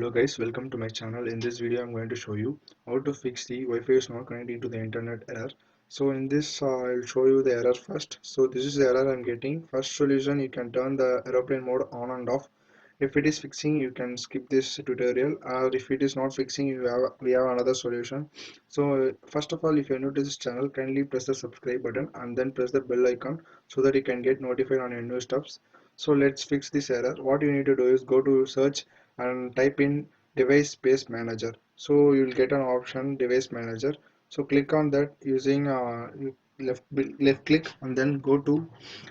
Hello guys, welcome to my channel. In this video I'm going to show you how to fix the Wi-Fi is not connecting to the internet error. So in this I'll show you the error first. So this is the error I'm getting. First solution, you can turn the aeroplane mode on and off. If it is fixing, you can skip this tutorial, or if it is not fixing, we have another solution. So first of all, if you're new to this channel, kindly press the subscribe button and then press the bell icon so that you can get notified on your new stuffs. So let's fix this error. What you need to do is go to search and type in device space manager. So you'll get an option device manager. So click on that using left click and then go to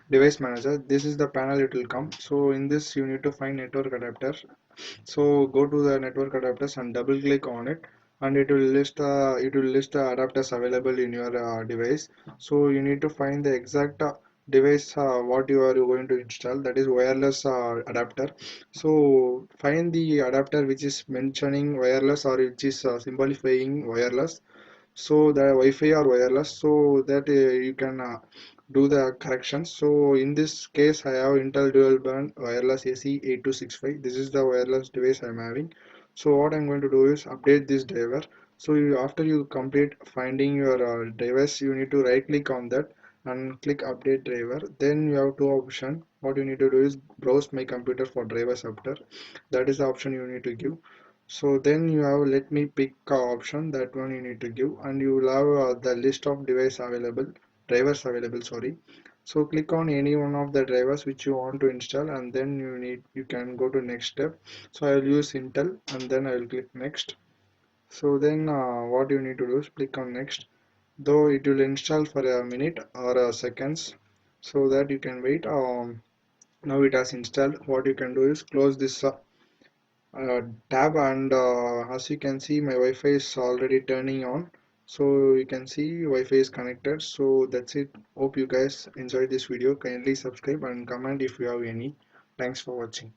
device manager. This is the panel it will come. So in this you need to find network adapter. So go to the network adapters and double click on it, and it will list the adapters available in your device. So you need to find the exact device what you are going to install, that is wireless adapter. So find the adapter which is mentioning wireless or which is symbolifying wireless, so the Wi-Fi or wireless, so that you can do the corrections. So in this case I have Intel dual band wireless AC 8265. This is the wireless device I'm having. So what I'm going to do is update this driver. So after you complete finding your device, you need to right click on that and click update driver. Then you have two options. What you need to do is browse my computer for drivers after. That is the option you need to give. So then you have let me pick option, that one you need to give, and you will have the list of drivers available, sorry. So click on any one of the drivers which you want to install, and then you can go to next step. So I will use Intel and then I will click next. So then what you need to do is click on next, though it will install for a minute or seconds, so that you can wait. Now it has installed. What you can do is close this tab, and as you can see my Wi-Fi is already turning on, so you can see Wi-Fi is connected. So that's it. Hope you guys enjoyed this video. Kindly subscribe and comment if you have any. Thanks for watching.